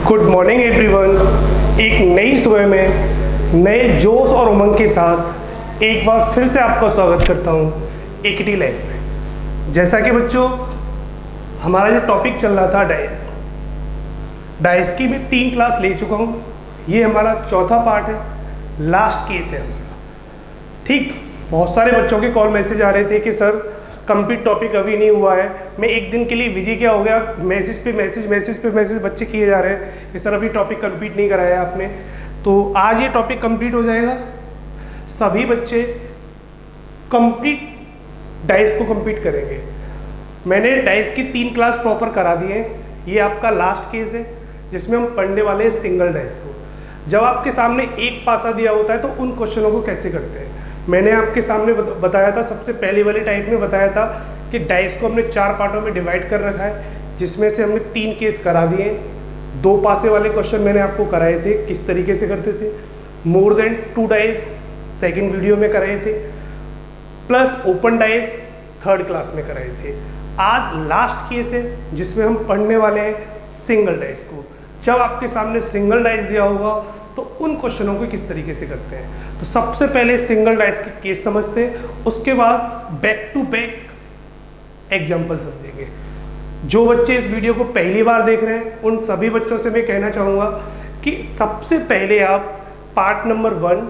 Good morning everyone. एक नई सुबह में नए जोश और उमंग के साथ एक बार फिर से आपका स्वागत करता हूँ एकेटी लाइफ में। जैसा कि बच्चों हमारा जो टॉपिक चल रहा था डाइस की मैं 3 क्लास ले चुका हूँ। ये हमारा चौथा पार्ट है, लास्ट केस है हमारा। ठीक, बहुत सारे बच्चों के कॉल मैसेज आ रहे थे कि सर कंप्लीट टॉपिक अभी नहीं हुआ है। मैं एक दिन के लिए बिजी क्या हो गया, मैसेज पे मैसेज बच्चे किए जा रहे हैं कि सर अभी टॉपिक कंप्लीट नहीं कराया आपने। तो आज ये टॉपिक कंप्लीट हो जाएगा। सभी बच्चे कंप्लीट डाइस को कंप्लीट करेंगे। मैंने डाइस की 3 क्लास प्रॉपर करा दी है। ये आपका लास्ट केस है जिसमें हम पढ़ने वाले हैं सिंगल डाइस को। जब आपके सामने एक पासा दिया होता है तो उन क्वेश्चनों को कैसे करते हैं मैंने आपके सामने बताया था। सबसे पहले वाले टाइप में बताया था कि डाइस को हमने 4 पार्टों में डिवाइड कर रखा है, जिसमें से हमने 3 केस करा दिए। 2 पासे वाले क्वेश्चन मैंने आपको कराए थे, किस तरीके से करते थे। More than 2 dice second video में कराए थे, plus open dice 3rd class में कराए थे। आज लास्ट केस है जिसमें हम पढ़ने वाले हैं सिंगल डाइस को। जब आपके सामने सिंगल डाइस दिया होगा तो उन क्वेश्चनों को किस तरीके से करते हैं। तो सबसे पहले सिंगल डाइस के केस समझते हैं, उसके बाद बैक टू बैक एग्जाम्पल समझेंगे। जो बच्चे इस वीडियो को पहली बार देख रहे हैं उन सभी बच्चों से मैं कहना चाहूँगा कि सबसे पहले आप part number 1,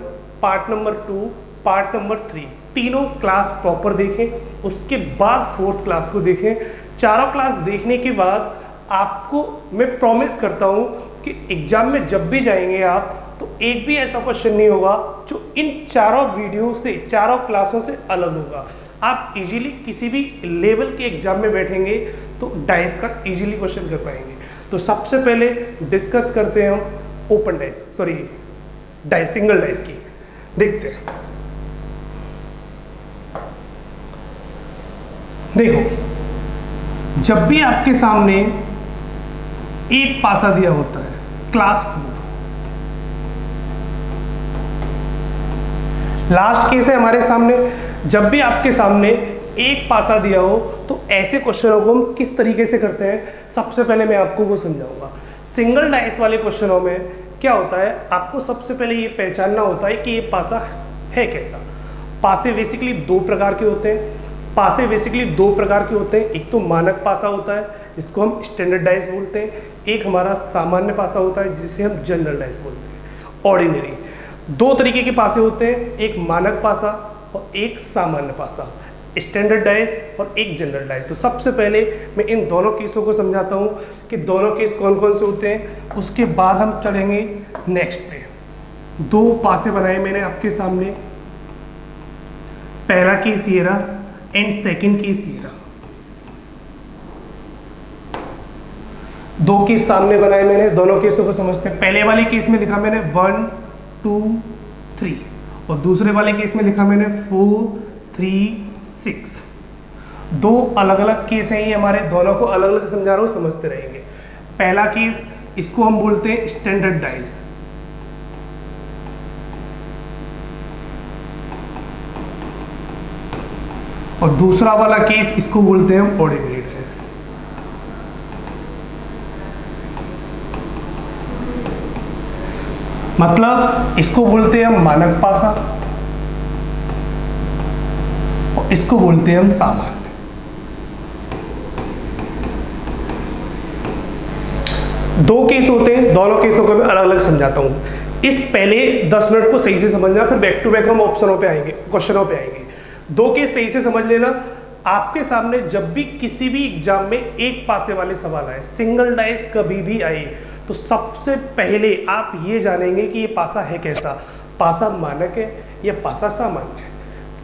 part number 2, part number 3 तीनों क्लास प्रॉपर देखें। उसके बाद 4th क्लास को देखें। चारों क्लास देखने के बाद आपको मैं प्रॉमिस करता हूँ कि एग्जाम में जब भी जाएंगे आप तो एक भी ऐसा क्वेश्चन नहीं होगा जो इन चारों वीडियो से, चारों क्लासों से अलग होगा। आप इजीली किसी भी लेवल के एग्जाम में बैठेंगे तो डाइस का इजीली क्वेश्चन कर पाएंगे। तो सबसे पहले डिस्कस करते हैं हम open dice, dice single dice की। देखते हैं। देखो, जब भी आपके सामने एक पासा दिया होता है, क्लास 4 लास्ट केस है हमारे सामने। जब भी आपके सामने एक पासा दिया हो तो ऐसे क्वेश्चनों को हम किस तरीके से करते हैं, सबसे पहले मैं आपको वो समझाऊंगा। सिंगल डाइस वाले क्वेश्चनों में क्या होता है, आपको सबसे पहले ये पहचानना होता है कि ये पासा है कैसा। पासे बेसिकली 2 प्रकार के होते हैं। एक तो मानक पासा होता है जिसको हम स्टैंडर्ड डाइस बोलते हैं, एक हमारा सामान्य पासा होता है जिसे हम जनरल डाइस बोलते हैं, ऑर्डिनरी। 2 तरीके के पासे होते हैं, एक मानक पासा और एक सामान्य पासा, स्टैंडर्ड डाइस और एक जनरल डाइस। तो सबसे पहले मैं इन दोनों केसों को समझाता हूँ कि दोनों केस कौन कौन से होते हैं। उसके बाद हम चलेंगे नेक्स्ट पे। 2 पासे बनाए मैंने आपके सामने, पहला केस ये रहा एंड सेकंड केस ये रहा। 2 केस सामने बनाए मैंने, दोनों केसों को समझते हैं। पहले वाले केस में लिखा मैंने 1 2 3 और दूसरे वाले केस में लिखा मैंने 4 3 6। 2 अलग अलग केस हैं ये हमारे, दोनों को अलग अलग समझा रहा हूँ, समझते रहेंगे। पहला केस इसको हम बोलते हैं स्टैंडर्ड डाइस, और दूसरा वाला केस इसको बोलते हैं हम ऑर्डिनरी डाइस। मतलब इसको बोलते हैं हम मानक पासा और इसको बोलते हैं हम सामान्य। दो केस होते हैं, दोनों केसों को मैं अलग अलग समझाता हूं। इस पहले 10 मिनट को सही से समझना, फिर बैक टू बैक हम ऑप्शनों पे आएंगे, क्वेश्चनों पे आएंगे। 2 केस सही से समझ लेना। आपके सामने जब भी किसी भी एग्जाम में एक पासे वाले सवाल आए, सिंगल डाइस कभी भी आए, तो सबसे पहले आप ये जानेंगे कि ये पासा है कैसा। पासा मानक है या पासा सामान्य है,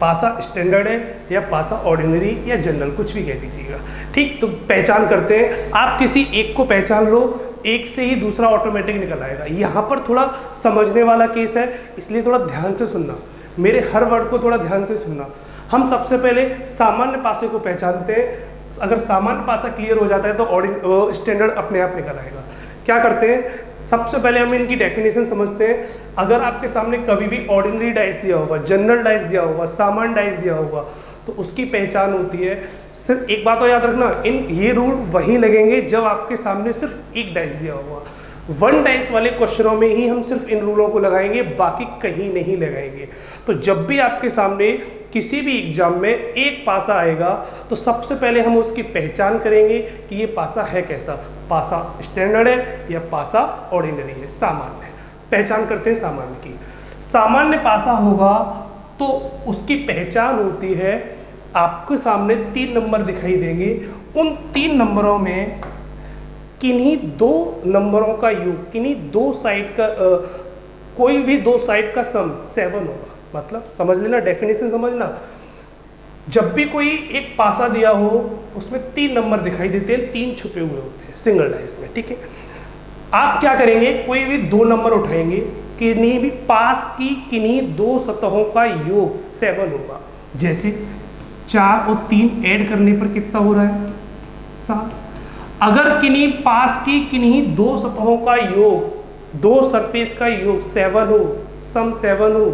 पासा स्टैंडर्ड है या पासा ऑर्डिनरी या जनरल, कुछ भी कह दीजिएगा। ठीक, तो पहचान करते हैं। आप किसी एक को पहचान लो, एक से ही दूसरा ऑटोमेटिक निकल आएगा। यहाँ पर थोड़ा समझने वाला केस है, इसलिए थोड़ा ध्यान से सुनना, मेरे हर वर्ड को थोड़ा ध्यान से सुनना। हम सबसे पहले सामान्य पासे को पहचानते हैं। अगर सामान्य पासा क्लियर हो जाता है तो स्टैंडर्ड अपने आप निकल आएगा। क्या करते हैं, सबसे पहले हम इनकी डेफिनेशन समझते हैं। अगर आपके सामने कभी भी ऑर्डिनरी डाइस दिया होगा, जनरल डाइस दिया होगा, सामान्य डाइस दिया होगा, तो उसकी पहचान होती है। सिर्फ एक बात और याद रखना, ये रूल वहीं लगेंगे जब आपके सामने सिर्फ एक डाइस दिया होगा। वन डाइस वाले क्वेश्चनों में ही हम सिर्फ इन रूलों को लगाएंगे, बाकी कहीं नहीं लगाएंगे। तो जब भी आपके सामने किसी भी एग्जाम में एक पासा आएगा तो सबसे पहले हम उसकी पहचान करेंगे कि ये पासा है कैसा, पासा स्टैंडर्ड है या पासा ऑर्डिनरी है, सामान्य है। पहचान करते हैं सामान्य की। सामान्य पासा होगा तो उसकी पहचान होती है, आपके सामने 3 नंबर दिखाई देंगे, उन 3 नंबरों में किन्हीं 2 नंबरों का योग, किन्हीं 2 साइड का कोई भी 2 साइड का सम 7 होगा। मतलब समझ लेना, डेफिनेशन समझना। जब भी कोई एक पासा दिया हो उसमें 3 नंबर दिखाई देते हैं, 3 छुपे हुए होते हैं सिंगल डाइस में, ठीक है। आप क्या करेंगे, कोई भी 2 नंबर उठाएंगे, किन्हीं भी पास की किन्हीं 2 सतहों का योग 7 होगा। जैसे 4 और 3 ऐड करने पर कितना हो रहा है, 7। अगर किन्हीं पास की किन्हीं 2 सतहों का योग, 2 सरफेस का योग 7 हो, सम 7 हो,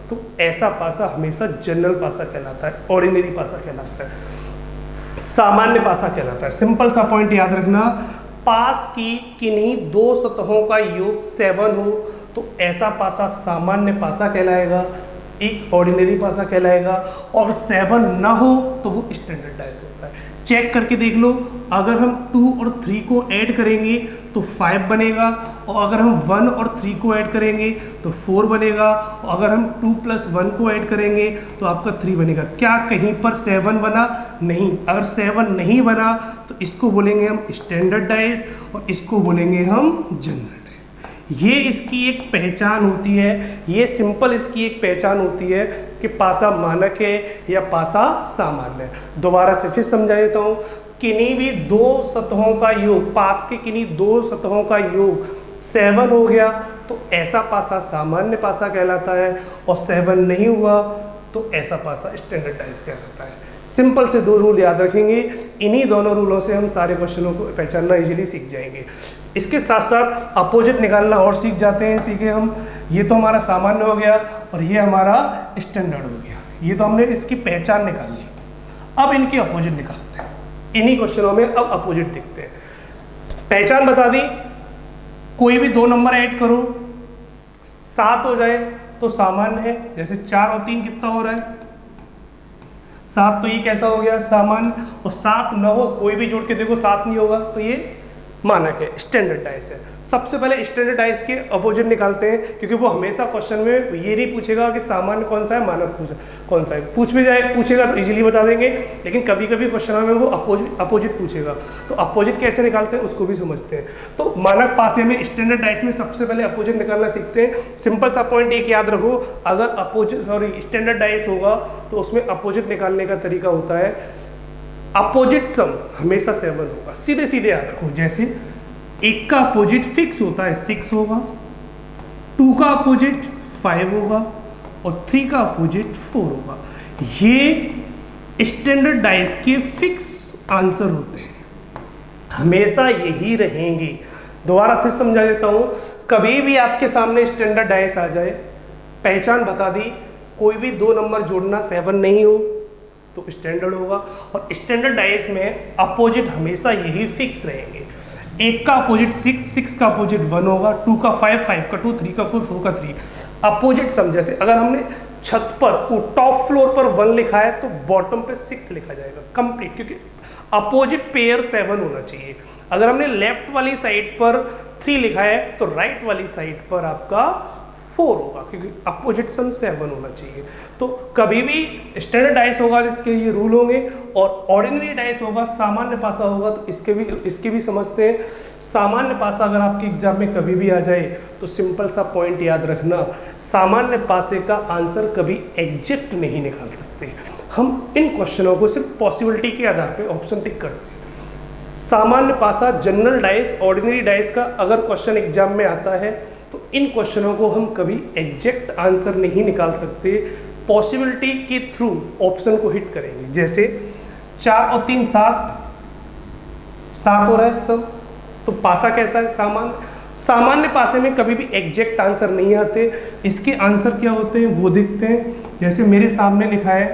तो ऐसा पासा हमेशा जनरल पासा कहलाता है, ऑर्डिनरी पासा कहलाता है, सामान्य पासा कहलाता है। सिंपल सा पॉइंट याद रखना, पास की किन्हीं 2 सतहों का योग 7 हो तो ऐसा पासा सामान्य पासा कहलाएगा, एक ऑर्डिनरी पासा कहलाएगा। और 7 ना हो तो वो स्टैंडर्ड डाइस होता है। चेक करके देख लो, अगर हम 2 और 3 को ऐड करेंगे तो 5 बनेगा, और अगर हम 1 और 3 को ऐड करेंगे तो 4 बनेगा, और अगर हम 2 + 1 को ऐड करेंगे तो आपका 3 बनेगा। क्या कहीं पर 7 बना? नहीं। अगर 7 नहीं बना तो इसको बोलेंगे हम स्टैंडर्ड डाइस और इसको बोलेंगे हम जनरल डाइस। ये इसकी एक पहचान होती है, ये सिंपल इसकी एक पहचान होती है कि पासा मानक है या पासा सामान्य है। दोबारा से फिर समझा देता हूँ, किन्हीं भी 2 सतहों का योग, पास के किन्हीं 2 सतहों का योग 7 हो गया तो ऐसा पासा सामान्य पासा कहलाता है, और 7 नहीं हुआ तो ऐसा पासा स्टैंडर्ड डाइस कहलाता है। सिंपल से 2 रूल याद रखेंगे, इन्हीं दोनों रूलों से हम सारे क्वेश्चनों को पहचानना इजीली सीख जाएंगे। इसके साथ साथ अपोजिट निकालना और सीख जाते हैं, सीखे हम। ये तो हमारा सामान्य हो गया और ये हमारा स्टैंडर्ड हो गया। ये तो हमने इसकी पहचान निकाल ली। अब इनकी अपोजिट निकालते हैं, इन्हीं क्वेश्चनों में अब अपोजिट देखते हैं। पहचान बता दी, कोई भी 2 नंबर ऐड करो 7 हो जाए तो सामान्य है। जैसे 4 और 3 कितना हो रहा है, 7, तो ये कैसा हो गया, सामान्य। और 7 न हो, कोई भी जोड़ के देखो 7 नहीं होगा तो ये मानक है, स्टैंडर्ड डाइस है। सबसे पहले स्टैंडर्ड डाइस के अपोजिट निकालते हैं, क्योंकि वो हमेशा क्वेश्चन में ये नहीं पूछेगा कि सामान्य कौन सा है, मानक कौन सा है। पूछेगा तो इजीली बता देंगे, लेकिन कभी कभी क्वेश्चन में वो अपोजिट पूछेगा, तो अपोजिट कैसे निकालते हैं उसको भी समझते हैं। तो मानक पासे में, स्टैंडर्ड डाइस में सबसे पहले अपोजिट निकालना सीखते हैं। सिंपल सा पॉइंट एक याद रखो, अगर स्टैंडर्ड डाइस होगा तो उसमें अपोजिट निकालने का तरीका होता है, अपोजिट सम हमेशा 7 होगा। सीधे सीधे याद रखो, जैसे 1 का अपोजिट फिक्स होता है 6 होगा, 2 का अपोजिट 5 होगा और 3 का अपोजिट 4 होगा। ये स्टैंडर्ड डाइस के फिक्स आंसर होते हैं, हमेशा यही रहेंगे। दोबारा फिर समझा देता हूँ, कभी भी आपके सामने स्टैंडर्ड डाइस आ जाए, पहचान बता दी, कोई भी 2 नंबर जोड़ना 7 नहीं हो तो स्टैंडर्ड होगा। और स्टैंडर्ड डाइस में अपोजिट हमेशा यही फिक्स रहेंगे। 1 का अपोजिट 6, 6 का अपोजिट 1 होगा, 2 का 5, 5 का 2, 3 का 4, 4 का 3। अपोजिट सम, जैसे अगर हमने छत पर टॉप फ्लोर पर 1 लिखा है तो बॉटम पे 6 लिखा जाएगा कंप्लीट, क्योंकि अपोजिट पेयर 7 होना चाहिए। अगर हमने लेफ्ट वाली साइड पर 3 लिखा है तो राइट वाली साइड पर आपका 4 होगा, क्योंकि अपोजिट सम 7 होना चाहिए। तो कभी भी स्टैंडर्ड डाइस होगा तो इसके ये रूल होंगे, और ऑर्डिनरी डाइस होगा, सामान्य पासा होगा तो इसके भी समझते हैं। सामान्य पासा अगर आपके एग्जाम में कभी भी आ जाए तो सिंपल सा पॉइंट याद रखना, सामान्य पासे का आंसर कभी एग्जैक्ट नहीं निकाल सकते। हम इन क्वेश्चनों को सिर्फ पॉसिबिलिटी के आधार पर ऑप्शन टिक करते हैं। सामान्य पासा, जनरल डाइस, ऑर्डिनरी डाइस का अगर क्वेश्चन एग्जाम में आता है तो इन क्वेश्चनों को हम कभी एग्जैक्ट आंसर नहीं निकाल सकते, पॉसिबिलिटी के थ्रू ऑप्शन को हिट करेंगे। जैसे 4 और 3 7 हो रहा है सब, तो पासा कैसा है, सामान्य पासे में कभी भी एग्जैक्ट आंसर नहीं आते। इसके आंसर क्या होते हैं वो देखते हैं। जैसे मेरे सामने लिखा है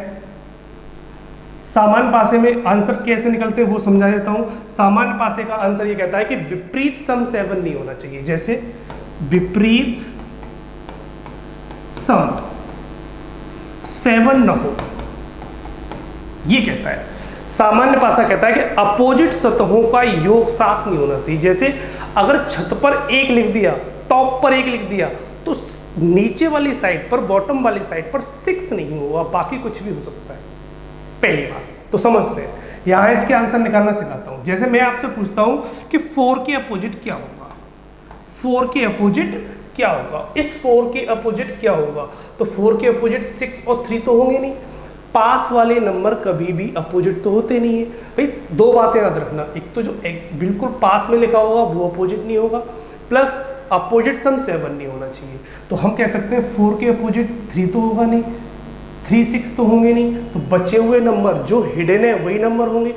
सामान्य पासे में आंसर कैसे निकलते हैं वो समझा देता हूं। सामान्य पासे का आंसर ये कहता है कि विपरीत सम 7 नहीं होना चाहिए। जैसे विपरीत सम 7 न हो, ये कहता है। सामान्य पासा कहता है कि अपोजिट सतहों का योग 7 नहीं होना चाहिए। जैसे अगर छत पर 1 लिख दिया, टॉप पर 1 लिख दिया, तो नीचे वाली साइड पर, बॉटम वाली साइड पर 6 नहीं होगा, बाकी कुछ भी हो सकता है। पहली बात तो समझते हैं। यहां इसके आंसर निकालना सिखाता हूं। जैसे मैं आपसे पूछता हूं कि 4 के अपोजिट क्या होगा, 4 के अपोजिट क्या होगा, इस 4 के अपोजिट क्या होगा, तो 4 के अपोजिट 6 और 3 तो होंगे नहीं। पास वाले नंबर कभी भी अपोजिट तो होते नहीं है भाई। दो बातें याद रखना, एक तो जो बिल्कुल पास में लिखा होगा वो अपोजिट नहीं होगा, प्लस अपोजिट सम 7 नहीं होना चाहिए। तो हम कह सकते हैं 4 के अपोजिट 3 तो होगा नहीं, 3 6 तो होंगे नहीं, तो बचे हुए नंबर जो हिडन है वही नंबर होंगे।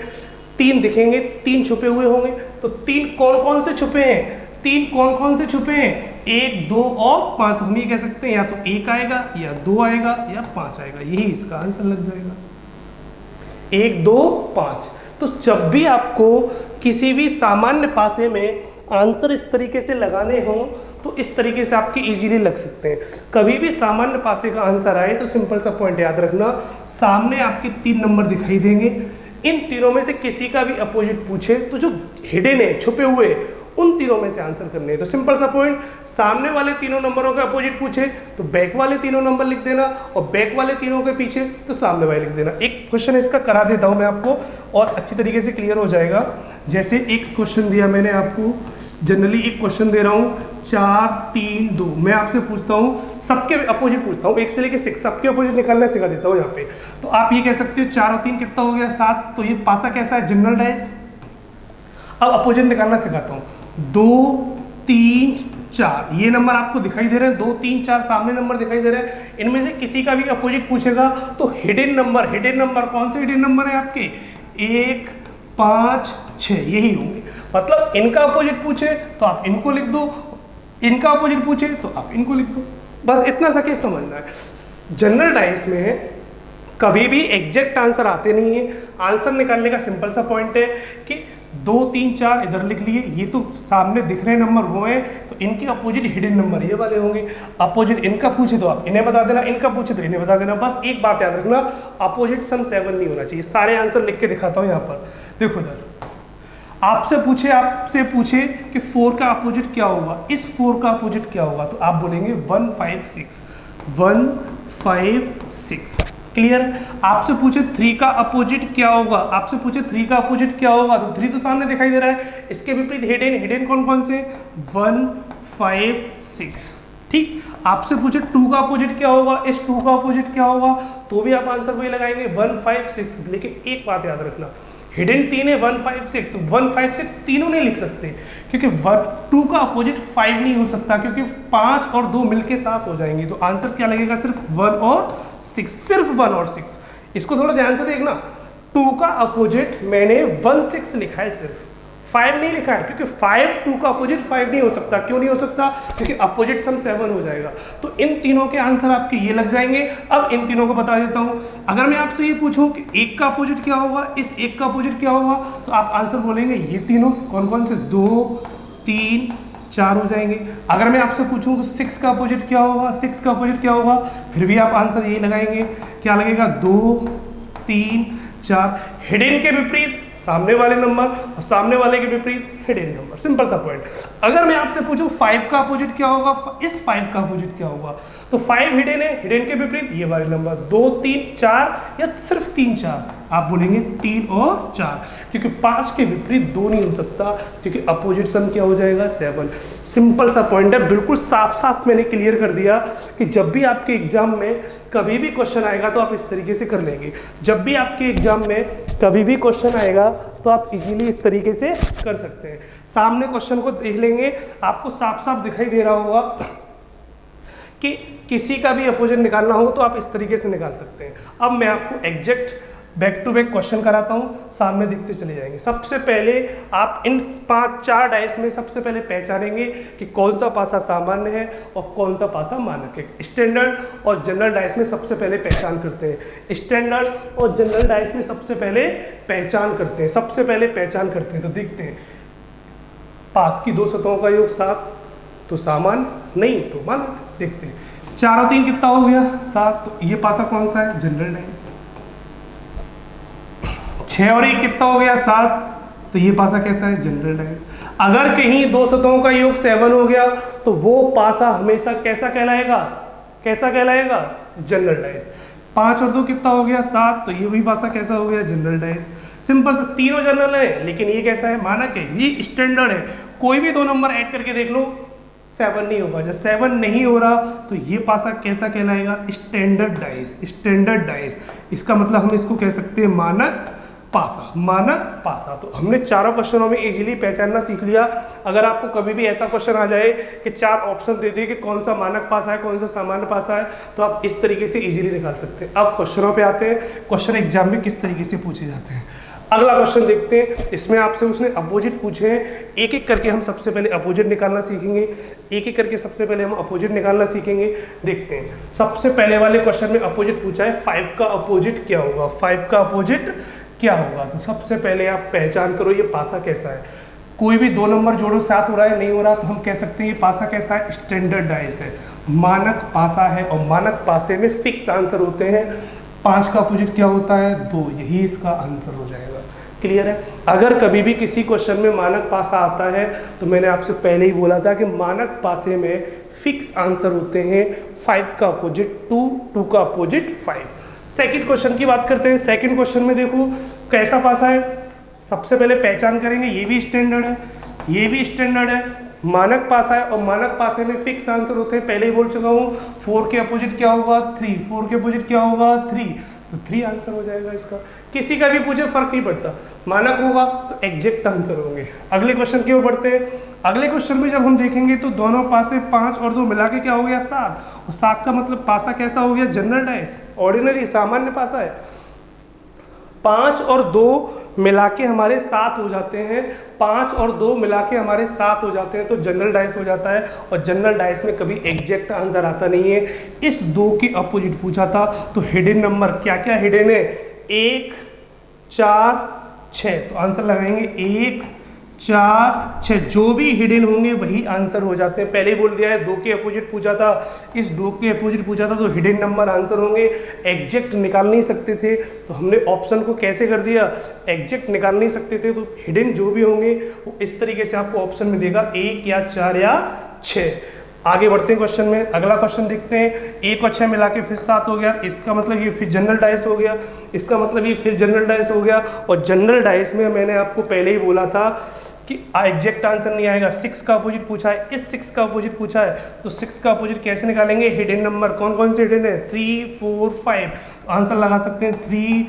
3 दिखेंगे, 3 छुपे हुए होंगे, तो 3 कौन कौन से छुपे हैं, 3 कौन कौन से छुपे हैं, 1 2 और 5। तो हम ये कह सकते हैं या तो 1 आएगा या 2 आएगा या 5 आएगा, यही इसका आंसर लग जाएगा। 1 2 5। तो जब भी आपको किसी भी सामान्य पासे में आंसर इस तरीके से लगाने हो तो इस तरीके से आपके इजीली लग सकते हैं। कभी भी सामान्य पासे का आंसर आए तो सिंपल सा पॉइंट याद रखना, सामने आपके 3 नंबर दिखाई देंगे, इन तीनों में से किसी का भी अपोजिट पूछे तो जो हिडन है, छुपे हुए, उन तीनों में से आंसर करने हैं। तो सिंपल सा पॉइंट, सामने वाले तीनों नंबरों का अपोजिट पूछे तो बैक वाले तीनों नंबर लिख देना, और बैक वाले तीनों के पीछे तो सामने वाले लिख देना। एक क्वेश्चन इसका करा देता हूं मैं आपको और अच्छी तरीके से क्लियर हो जाएगा। जैसे एक क्वेश्चन दिया मैंने आपको, जनरली एक क्वेश्चन दे रहा हूं 4 3 2, मैं आपसे पूछता हूं सबके अपोजिट पूछता हूं, 1 से लेकर 6 सबके अपोजिट निकालना सिखा देता हूं यहाँ पे। तो आप ये कह सकते हो 4 और 3 कितना हो गया 7, तो ये पासा कैसा है, जनरल डाइस। अब अपोजिट निकालना सिखाता हूं, 2 3 4 ये नंबर आपको दिखाई दे रहे हैं, 2 3 4 सामने नंबर दिखाई दे रहे हैं। इनमें से किसी का भी अपोजिट पूछेगा तो हिडन नंबर कौन से हिडन नंबर है आपके, 1 5 6 यही होंगे। मतलब इनका अपोजिट पूछे तो आप इनको लिख दो, इनका अपोजिट पूछे तो आप इनको लिख दो, बस इतना सा केस समझना है। जनरल डाइस में कभी भी एग्जैक्ट आंसर आते नहीं है। आंसर निकालने का सिंपल सा पॉइंट है कि 2 3 4 इधर लिख लिए, ये तो सामने दिख रहे नंबर वो हैं, तो इनके अपोजिट हिडन नंबर ये वाले होंगे। अपोजिट इनका पूछे तो आप इन्हें बता देना, इनका पूछे तो इन्हें बता देना। बस एक बात याद रखना, अपोजिट सम 7 नहीं होना चाहिए। सारे आंसर लिख के दिखाता हूँ यहाँ पर, देखो इधर आपसे पूछे कि 4 का अपोजिट क्या होगा, इस 4 का अपोजिट क्या होगा, तो आप बोलेंगे 156। क्लियर। आपसे पूछे 3 का अपोजिट क्या होगा, आपसे पूछे 3 का अपोजिट क्या होगा, तो 3 तो सामने दिखाई दे रहा है, इसके विपरीत हिडन कौन कौन से, 1 5 6। ठीक। आपसे पूछे 2 का अपोजिट क्या होगा, इस 2 का अपोजिट क्या होगा, तो भी आप आंसर वही लगाएंगे 1 5 6। लेकिन एक बात याद रखना, हिडन 3 है 1 5 6, तो 1 5 6 तीनों नहीं लिख सकते, क्योंकि 2 का अपोजिट 5 नहीं हो सकता, क्योंकि 5 और 2 मिलके 7 हो जाएंगे। तो आंसर क्या लगेगा, सिर्फ 1 और 6, सिर्फ 1 और 6। इसको थोड़ा ध्यान से देखना, 2 का अपोजिट मैंने 1 6 लिखा है, सिर्फ 5 नहीं लिखा है, क्योंकि 5 2 का अपोजिट 5 नहीं हो सकता। क्यों नहीं हो सकता, क्योंकि अपोजिट सम 7 हो जाएगा। तो इन तीनों के आंसर आपके ये लग जाएंगे। अब इन तीनों को बता देता हूं। अगर मैं आपसे ये पूछूं कि 1 का अपोजिट क्या होगा, इस 1 का अपोजिट क्या होगा, तो आप आंसर बोलेंगे ये तीनों कौन कौन से, 2 3 4 हो जाएंगे। अगर मैं आपसे पूछूं कि 6 का अपोजिट क्या होगा, 6 का अपोजिट क्या होगा, फिर भी आप आंसर यही लगाएंगे, क्या लगेगा, 2 3 4। हिडन के विपरीत सामने वाले नंबर और सामने वाले के विपरीत हिडन नंबर, सिंपल सा पॉइंट। अगर मैं आपसे पूछूं 5 का अपोजिट क्या होगा, इस 5 का अपोजिट क्या होगा, तो 5 हिडन है, हिडन के विपरीत ये वाले नंबर 2 3 4 या सिर्फ 3 4, आप बोलेंगे 3 और 4, क्योंकि 5 के विपरीत 2 नहीं हो सकता, क्योंकि अपोजिट सम क्या हो जाएगा, 7। सिंपल सा पॉइंट है, बिल्कुल साफ साफ मैंने क्लियर कर दिया कि जब भी आपके एग्जाम में कभी भी क्वेश्चन आएगा तो आप इस तरीके से कर लेंगे। जब भी आपके एग्जाम में कभी भी क्वेश्चन आएगा तो आप इजीली इस तरीके से कर सकते हैं। सामने क्वेश्चन को देख लेंगे, आपको साफ साफ दिखाई दे रहा होगा कि किसी का भी अपोजिट निकालना हो तो आप इस तरीके से निकाल सकते हैं। अब मैं आपको exact back to back question कराता हूँ, सामने दिखते चले जाएंगे। सबसे पहले आप इन 5-4 डाइस में सबसे पहले पहचानेंगे कि कौन सा पासा सामान्य है और कौन सा पासा मानक है। स्टैंडर्ड और जनरल डाइस में सबसे पहले पहचान करते हैं, स्टैंडर्ड और जनरल डाइस में सबसे पहले पहचान करते हैं, सबसे पहले पहचान करते हैं। तो देखते हैं, पास की 2 सतहों का योग 7 तो सामान्य, नहीं तो मानक। देखते हैं 4 और 3 कितना हो गया 7, तो ये पासा कौन सा है, जनरल डाइस। 6 और 1 कितना हो गया 7, तो ये पासा कैसा है, जनरल डाइस। अगर कहीं 2 सतहों का योग 7 हो गया तो वो पासा हमेशा कैसा कहलाएगा, कैसा कहलाएगा, जनरल डाइस। 5 और 2 कितना हो गया 7, तो ये वही पासा कैसा हो गया, जनरल डाइस। सिंपल सा, तीनों जनरल है लेकिन ये कैसा है, मानक है, ये स्टैंडर्ड है। कोई भी 2 नंबर ऐड करके देख लो 7 नहीं होगा। जब 7 नहीं हो रहा तो ये पासा कैसा कहलाएगा, स्टैंडर्ड डाइस, स्टैंडर्ड डाइस। इसका मतलब हम इसको कह सकते हैं मानक पासा, मानक पासा। तो हमने चारों क्वेश्चनों में इजीली पहचानना सीख लिया। अगर आपको कभी भी ऐसा क्वेश्चन आ जाए कि 4 ऑप्शन दे दिए कि कौन सा मानक पासा है, कौन सा सामान्य पासा है, तो आप इस तरीके से इजीली निकाल सकते हैं। अब क्वेश्चनों पे आते हैं, क्वेश्चन एग्जाम में किस तरीके से पूछे जाते हैं। अगला क्वेश्चन देखते हैं, इसमें आपसे उसने अपोजिट पूछे हैं। एक एक करके हम सबसे पहले अपोजिट निकालना सीखेंगे, एक एक करके सबसे पहले हम अपोजिट निकालना सीखेंगे। देखते हैं, सबसे पहले वाले क्वेश्चन में अपोजिट पूछा है, 5 का अपोजिट क्या होगा, 5 का अपोजिट क्या होगा। तो सबसे पहले आप पहचान करो ये पासा कैसा है। कोई भी 2 नंबर जोड़ो 7 हो रहा है, नहीं हो रहा, तो हम कह सकते हैं ये पासा कैसा है, स्टैंडर्ड डाइस है, मानक पासा है। और मानक पासे में फिक्स आंसर होते हैं। 5 का अपोजिट क्या होता है, 2, यही इसका आंसर हो जाएगा। क्लियर है। अगर कभी भी किसी क्वेश्चन में मानक पासा आता है तो मैंने आपसे पहले ही बोला था कि मानक पासे में फिक्स आंसर होते हैं। 5 का अपोजिट 2, 2 का अपोजिट 5। सेकंड क्वेश्चन की बात करते हैं। सेकंड क्वेश्चन में देखो कैसा पासा है, सबसे पहले पहचान करेंगे, ये भी स्टैंडर्ड है, ये भी स्टैंडर्ड है, मानक पासा है। और मानक पासे में फिक्स आंसर होते हैं, पहले ही बोल चुका हूँ। 4 के अपोजिट क्या होगा, 3, 4 के अपोजिट क्या होगा, 3, तो 3 आंसर हो जाएगा इसका। किसी का भी पूछे फर्क नहीं पड़ता, मानक होगा तो एग्जैक्ट आंसर होंगे। अगले क्वेश्चन की ओर बढ़ते हैं। अगले क्वेश्चन में जब हम देखेंगे तो दोनों पासे 5 और 2 मिला के क्या हो गया 7, और 7 का मतलब पासा कैसा हो गया, जनरल डाइस, ऑर्डिनरी सामान्य पासा है। 5 और 2 मिला के हमारे 7 हो जाते हैं, 5 और 2 मिला के हमारे 7 हो जाते हैं, तो जनरल डाइस हो जाता है। और जनरल डाइस में कभी एग्जैक्ट आंसर आता नहीं है। इस 2 के अपोजिट पूछा था, तो हिडन नंबर क्या क्या हिडन है, 1, 4, 6, तो आंसर लगाएंगे 1, 4, 6, जो भी हिडन होंगे वही आंसर हो जाते हैं। पहले ही बोल दिया है, 2 के अपोजिट पूछा था, इस 2 के अपोजिट पूछा था, तो हिडन नंबर आंसर होंगे। एग्जैक्ट निकाल नहीं सकते थे तो हमने ऑप्शन को कैसे कर दिया, एग्जैक्ट निकाल नहीं सकते थे तो हिडन जो भी होंगे वो इस तरीके से आपको ऑप्शन में देगा, 1 या 4 या 6। आगे बढ़ते हैं क्वेश्चन में। अगला क्वेश्चन देखते हैं। 1 और 6 मिला के फिर 7 हो गया, इसका मतलब ये फिर जनरल डाइस हो गया, इसका मतलब ये फिर जनरल डाइस हो गया। और जनरल डाइस में मैंने आपको पहले ही बोला था कि एग्जैक्ट आंसर नहीं आएगा। 6 का अपोजिट पूछा है, इस 6 का अपोजिट पूछा है, तो 6 का अपोजिट कैसे निकालेंगे, हिडन नंबर कौन कौन से हिडन है, 3, 4, 5, आंसर लगा सकते हैं 3,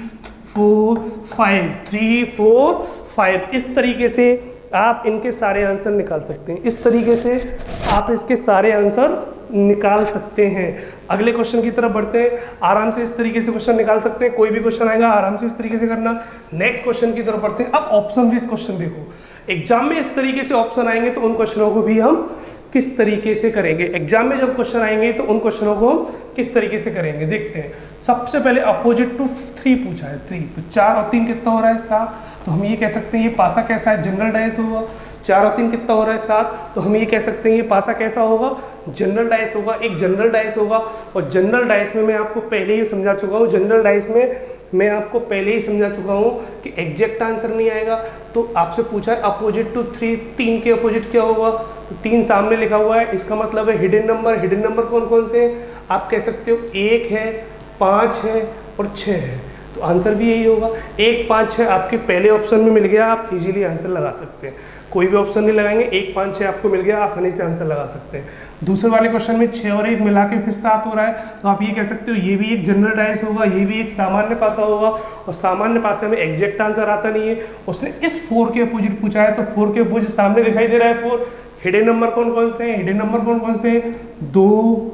4, 5, 3, 4, 5। इस तरीके से आप इनके सारे आंसर निकाल सकते हैं, इस तरीके से आप इसके सारे आंसर निकाल सकते हैं। अगले क्वेश्चन की तरफ बढ़ते हैं। आराम से इस तरीके से क्वेश्चन निकाल सकते हैं, कोई भी क्वेश्चन आएगा आराम से इस तरीके से करना। नेक्स्ट क्वेश्चन की तरफ बढ़ते हैं। अब ऑप्शन बेस्ड क्वेश्चन देखो, एग्जाम में इस तरीके से ऑप्शन आएंगे तो उन क्वेश्चनों को भी हम किस तरीके से करेंगे, एग्जाम में जब क्वेश्चन आएंगे तो उन क्वेश्चनों को हम किस तरीके से करेंगे। देखते हैं। सबसे पहले अपोजिट टू 3 पूछा है, 3, तो 4 और 3 कितना हो रहा है 7, तो हम ये कह सकते हैं ये पासा कैसा है, जनरल डाइस होगा। 4 और 3 कितना हो रहा है 7, तो हम ये कह सकते हैं ये पासा कैसा होगा, जनरल डाइस होगा, एक जनरल डाइस होगा। और जनरल डाइस में मैं आपको पहले ही समझा चुका हूँ, जनरल डाइस में मैं आपको पहले ही समझा चुका हूँ कि एग्जैक्ट आंसर नहीं आएगा। तो आपसे पूछा है अपोजिट टू 3, 3 के अपोजिट क्या होगा, तो 3 सामने लिखा हुआ है, इसका मतलब है हिडन नंबर। हिडन नंबर कौन कौन से हैं, आप कह सकते हो 1 है, 5 है और 6 है, तो आंसर भी यही होगा। 1, 5, 6 आपके पहले ऑप्शन में मिल गया, आप इजीली आंसर लगा सकते हैं। कोई भी ऑप्शन नहीं लगाएंगे, 1, 5, 6 आपको मिल गया, आसानी से आंसर लगा सकते हैं। दूसरे वाले क्वेश्चन में 6 और 1 मिला के फिर 7 हो रहा है, तो आप ये कह सकते हो ये भी एक जनरल डाइस होगा, ये भी एक सामान्य पासा होगा। और सामान्य पासे में एग्जैक्ट आंसर आता नहीं है। उसने इस 4 के अपोजिट पूछा है, तो 4 के अपोजिट सामने दिखाई दे रहा है 4। हिडन नंबर कौन कौन से हैं, हिडन नंबर कौन कौन से हैं, 2,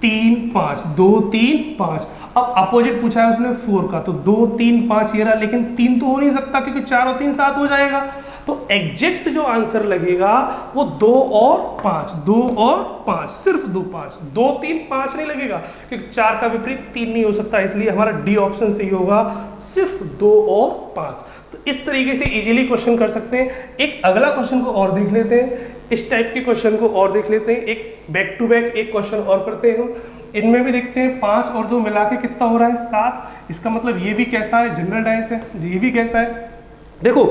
3, 5, 2, 3, 5। अब अपोजिट पूछा है उसने 4 का, तो 2 3 5 ये रहा, लेकिन 3 तो हो नहीं सकता क्योंकि 4 और 3 7 हो जाएगा। तो एग्जैक्ट जो आंसर लगेगा वो 2 और 5, 2 और 5, सिर्फ 2 5, 2 3 5 नहीं लगेगा क्योंकि 4 का विपरीत 3 नहीं हो सकता, इसलिए हमारा डी ऑप्शन सही होगा, सिर्फ 2 और 5। तो इस तरीके से इजीली क्वेश्चन कर सकते हैं। एक अगला क्वेश्चन को और देख लेते हैं, इस टाइप के क्वेश्चन को और देख लेते हैं, एक बैक टू बैक एक क्वेश्चन और करते हैं। इनमें भी देखते हैं 5 और 2 मिला के कितना हो रहा है 7। इसका मतलब ये भी कैसा है, जनरल डाइस है, ये भी कैसा है। देखो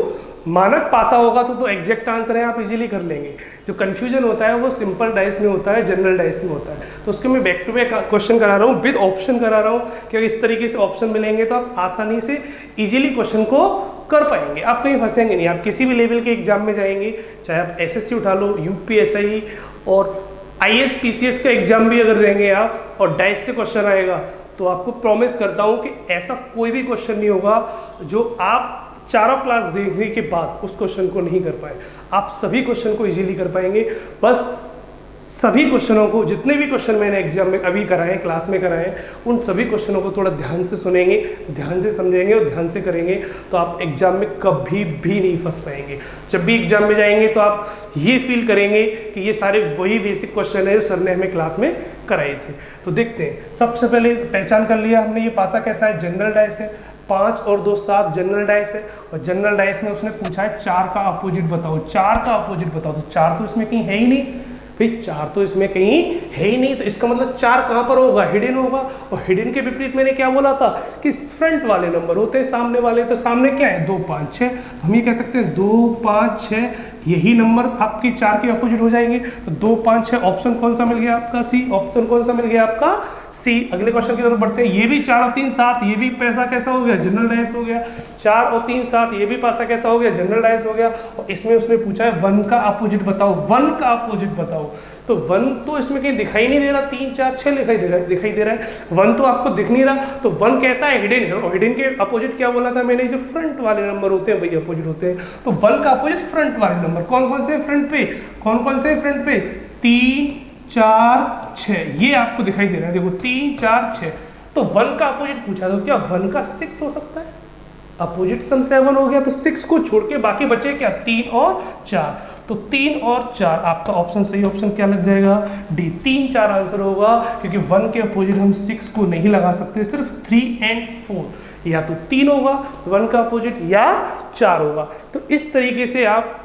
मानक पासा होगा तो एग्जैक्ट आंसर है, आप इजीली कर लेंगे। जो कंफ्यूजन होता है वो सिंपल डाइस में होता है, जनरल डाइस में होता है। तो उसके मैं बैक टू बैक क्वेश्चन करा रहा हूँ, विद ऑप्शन करा रहा हूँ कि इस तरीके से ऑप्शन मिलेंगे तो आप आसानी से इजीली क्वेश्चन को कर पाएंगे, आप कहीं फंसेंगे नहीं। आप किसी भी लेवल के एग्जाम में जाएंगे, चाहे आप एसएससी उठा लो, यूपीएसआई और आईएएस पीसीएस का एग्जाम भी अगर देंगे आप और डाइस से क्वेश्चन आएगा, तो आपको प्रॉमिस करता हूँ कि ऐसा कोई भी क्वेश्चन नहीं होगा जो आप चारों क्लास देखने के बाद उस क्वेश्चन को नहीं कर पाए। आप सभी क्वेश्चन को इजीली कर पाएंगे। बस सभी क्वेश्चनों को, जितने भी क्वेश्चन मैंने एग्जाम में अभी कराए, क्लास में कराए, उन सभी क्वेश्चनों को थोड़ा ध्यान से सुनेंगे, ध्यान से समझेंगे और ध्यान से करेंगे, तो आप एग्जाम में कभी भी नहीं फंस पाएंगे। जब भी एग्जाम में जाएंगे तो आप ये फील करेंगे कि ये सारे वही बेसिक क्वेश्चन है जो सर ने हमें क्लास में कराए थे। तो देखते हैं, सबसे पहले पहचान कर लिया हमने, ये पासा कैसा है, जनरल डाइस है। 5 और 2 7 जनरल डाइस है, और जनरल डाइस में उसने पूछा है 4 का अपोजिट बताओ, 4 का अपोजिट बताओ। तो 4 तो इसमें कहीं है ही नहीं भाई, 4 तो इसमें कहीं है ही नहीं, तो इसका मतलब 4 कहाँ पर होगा, हिडन होगा। और हिडन के विपरीत मैंने क्या बोला था कि फ्रंट वाले नंबर होते हैं, सामने वाले। तो सामने क्या है, 2 5 6, तो हम ये कह सकते हैं 2 5 6 यही नंबर आपकी 4 के अपोजिट हो जाएंगे। तो 2 5 6 ऑप्शन कौन सा मिल गया आपका, सी। ऑप्शन कौन सा मिल गया आपका, सी। अगले क्वेश्चन की तरफ बढ़ते हैं। ये भी 4 और 3 7, ये भी पैसा कैसा हो गया, जनरल डाइस हो गया। 4 और 3 7, ये भी पासा कैसा हो गया, जनरल डाइस हो गया। और इसमें उसने पूछा है 1 का अपोजिट बताओ, 1 का अपोजिट बताओ। तो 1 तो इसमें कहीं दिखाई नहीं दे रहा, 3 4 6 दिखाई दे रहा है, 1 तो आपको दिख नहीं रहा। तो 1 कैसा है, हिडन है। और हिडन के अपोजिट क्या बोला था मैंने, जो फ्रंट वाले नंबर होते हैं वही अपोजिट होते हैं। तो 1 का अपोजिट फ्रंट वाले नंबर कौन कौन से फ्रंट पे, कौन कौन से फ्रंट पे, 3 4 6, ये आपको दिखाई दे रहा है, देखो 3 4 6। तो 1 का अपोजिट पूछा, तो क्या 1 का 6 हो सकता है, अपोजिट सम 7 हो गया, तो 6 को छोड़ के बाकी बचे क्या, 3 और 4। तो 3 और 4 आपका ऑप्शन, सही ऑप्शन क्या लग जाएगा, डी। 3 4 आंसर होगा, क्योंकि 1 के अपोजिट हम 6 को नहीं लगा सकते, सिर्फ 3 और 4, या तो 3 होगा 1 का अपोजिट या 4 होगा। तो इस तरीके से आप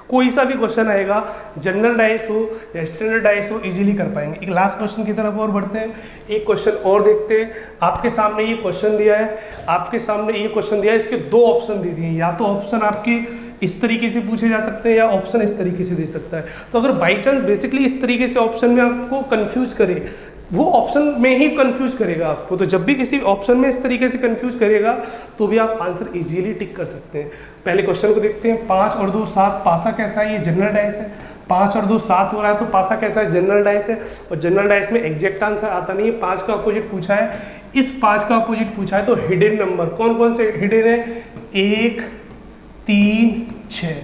कोई सा भी क्वेश्चन आएगा, जनरल डाइस हो या स्टैंडर्ड डाइस हो, इजीली कर पाएंगे। एक लास्ट क्वेश्चन की तरफ और बढ़ते हैं, एक क्वेश्चन और देखते हैं। आपके सामने ये क्वेश्चन दिया है, आपके सामने ये क्वेश्चन दिया है, इसके 2 ऑप्शन दे दिए, या तो ऑप्शन आपके इस तरीके से पूछे जा सकते हैं या ऑप्शन इस तरीके से दे सकता है। तो अगर बाई चांस बेसिकली इस तरीके से ऑप्शन में आपको कंफ्यूज करे, वो ऑप्शन में ही कंफ्यूज करेगा आपको। तो जब भी किसी ऑप्शन में इस तरीके से कंफ्यूज करेगा तो भी आप आंसर इजीली टिक कर सकते हैं। पहले क्वेश्चन को देखते हैं, 5 और 2 7 पासा कैसा है, ये जनरल डाइस है। 5 और 2 7 हो रहा है, तो पासा कैसा है, जनरल डाइस है। और जनरल डाइस में एग्जैक्ट आंसर आता नहीं है, 5 का अपोजिट पूछा है, इस 5 का अपोजिट पूछा है। तो हिडन नंबर कौन कौन से हिडन है, 1 3 6,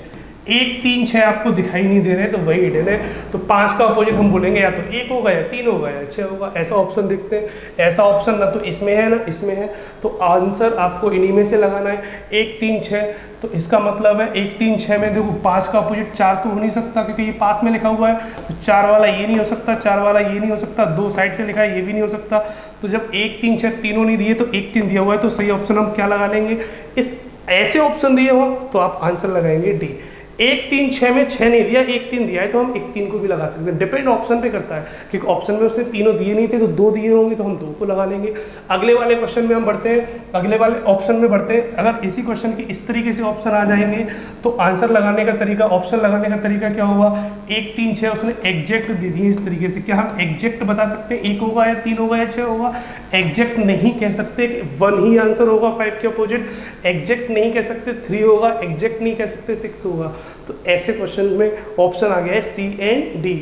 1 3 6 आपको दिखाई नहीं दे रहे, तो वही हिडन है। तो 5 का अपोजिट हम बोलेंगे या तो 1 होगा या 3 होगा या 6 होगा, ऐसा ऑप्शन देखते हैं। ऐसा ऑप्शन ना तो इसमें है ना इसमें है, तो आंसर आपको इन्हीं में से लगाना है, 1 3 6। तो इसका मतलब है 1 3 6 में देखो 5 का अपोजिट 4 तो हो नहीं सकता, क्योंकि ये पास में लिखा हुआ है। तो 4 वाला ये नहीं हो सकता, 4 वाला ये नहीं हो सकता, 2 साइड से लिखा है ये भी नहीं हो सकता। तो जब 1 3 6 तीनों नहीं दिए तो 1 3 दिया हुआ है, तो सही ऑप्शन हम क्या लगा लेंगे, इस ऐसे ऑप्शन दिए हो तो आप आंसर लगाएंगे डी। 1 3 6 में 6 नहीं दिया, 1 3 दिया है, तो हम 1 3 को भी लगा सकते हैं। डिपेंड ऑप्शन पे करता है, क्योंकि ऑप्शन में उसने तीनों दिए नहीं थे, तो 2 दिए होंगे तो हम 2 को लगा लेंगे। अगले वाले क्वेश्चन में हम बढ़ते हैं, अगले वाले ऑप्शन में बढ़ते हैं। अगर इसी क्वेश्चन के इस तरीके से ऑप्शन आ जाएंगे तो आंसर लगाने का तरीका, ऑप्शन लगाने का तरीका क्या होगा, 1 3 6 उसने एग्जैक्ट दे दिए इस तरीके से। क्या हम एग्जैक्ट बता सकते हैं 1 होगा या 3 होगा या 6 होगा, एग्जैक्ट नहीं कह सकते कि 1 ही आंसर होगा 5 के अपोजिट, एग्जैक्ट नहीं कह सकते 3 होगा, एग्जैक्ट नहीं कह सकते 6 होगा। तो ऐसे क्वेश्चन में ऑप्शन आ गया है C and D,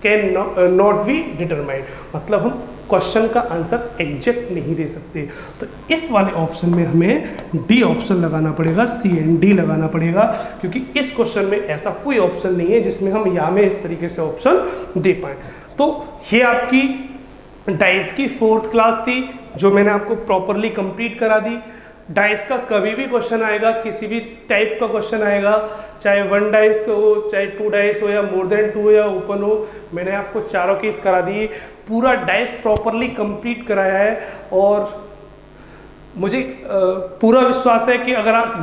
can not be determined, मतलब हम क्वेश्चन का आंसर एग्जैक्ट नहीं दे सकते। तो इस वाले ऑप्शन में हमें डी ऑप्शन लगाना पड़ेगा, सी एंड डी लगाना पड़ेगा, क्योंकि इस क्वेश्चन में ऐसा कोई ऑप्शन नहीं है जिसमें हम या में इस तरीके से ऑप्शन दे पाए। तो ये आपकी डाइस की 4th क्लास थी, जो मैंने आपको प्रॉपरली कंप्लीट करा दी। डाइस का कभी भी क्वेश्चन आएगा, किसी भी टाइप का क्वेश्चन आएगा, चाहे 1 डाइस का हो, चाहे 2 डाइस हो, या मोर देन 2 या ओपन हो, मैंने आपको चारों केस करा दिए, पूरा डाइस प्रॉपरली कंप्लीट कराया है। और मुझे पूरा विश्वास है कि अगर आप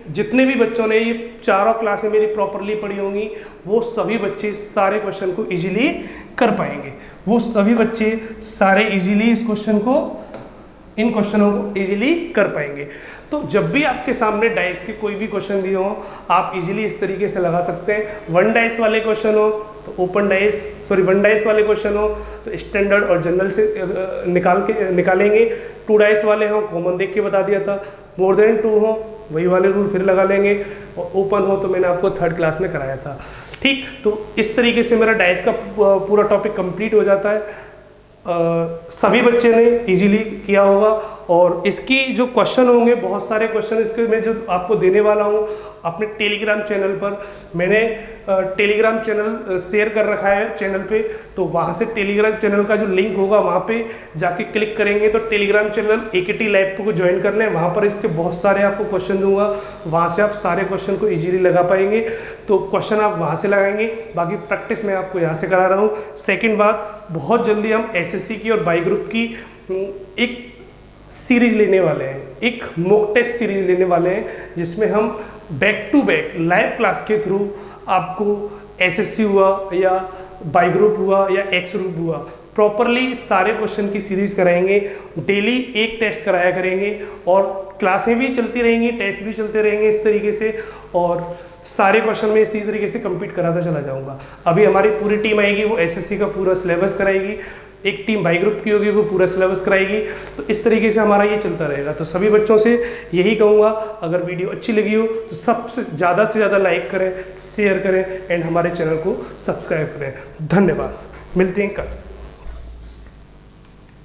जितने भी बच्चों ने ये चारों क्लासें मेरी प्रॉपरली पढ़ी होंगी, वो सभी बच्चे सारे क्वेश्चन को इजीली कर पाएंगे। वो सभी बच्चे सारे इजीली इन क्वेश्चनों को इजीली कर पाएंगे। तो जब भी आपके सामने डाइस के कोई भी क्वेश्चन दिए हो, आप इजीली इस तरीके से लगा सकते हैं। 1 डाइस वाले क्वेश्चन हो तो 1 डाइस वाले क्वेश्चन हो तो स्टैंडर्ड और जनरल से निकालेंगे। 2 डाइस वाले हो, कॉमन देख के बता दिया था। मोर देन 2 हो, वही वाले रूल फिर लगा लेंगे। और ओपन हो तो मैंने आपको 3rd क्लास में कराया था। ठीक, तो इस तरीके से मेरा डाइस का पूरा टॉपिक कंप्लीट हो जाता है। सभी बच्चे ने इजीली किया होगा। और इसकी जो क्वेश्चन होंगे, बहुत सारे क्वेश्चन इसके मैं जो आपको देने वाला हूँ अपने टेलीग्राम चैनल पर। मैंने टेलीग्राम चैनल शेयर कर रखा है चैनल पे, तो वहाँ से टेलीग्राम चैनल का जो लिंक होगा वहाँ पे जाके क्लिक करेंगे तो टेलीग्राम चैनल AKT लैब को ज्वाइन कर लें। वहाँ पर इसके बहुत सारे आपको क्वेश्चन दूंगा, वहाँ से आप सारे क्वेश्चन को इजीली लगा पाएंगे। तो क्वेश्चन आप वहाँ से लगाएंगे, बाकी प्रैक्टिस मैं आपको यहाँ से करा रहा हूँ। सेकेंड बात, बहुत जल्दी हम SSC की और बाई ग्रुप की एक सीरीज लेने वाले हैं, एक मॉक टेस्ट सीरीज लेने वाले हैं, जिसमें हम back to back live class के थ्रू आपको SSC हुआ या बाई ग्रुप हुआ या एक्स ग्रुप हुआ, प्रॉपरली सारे क्वेश्चन की सीरीज कराएंगे। डेली एक टेस्ट कराया करेंगे और क्लासें भी चलती रहेंगी, टेस्ट भी चलते रहेंगे इस तरीके से, और सारे क्वेश्चन में इसी तरीके से कंप्लीट कराता चला जाऊंगा। अभी हमारी पूरी टीम आएगी, वो SSC का पूरा सिलेबस कराएगी। एक टीम बाई ग्रुप की होगी, वो पूरा सिलेबस कराएगी। तो इस तरीके से हमारा ये चलता रहेगा। तो सभी बच्चों से यही कहूँगा, अगर वीडियो अच्छी लगी हो तो सबसे ज़्यादा से ज़्यादा लाइक करें, शेयर करें एंड हमारे चैनल को सब्सक्राइब करें। धन्यवाद, मिलते हैं कल।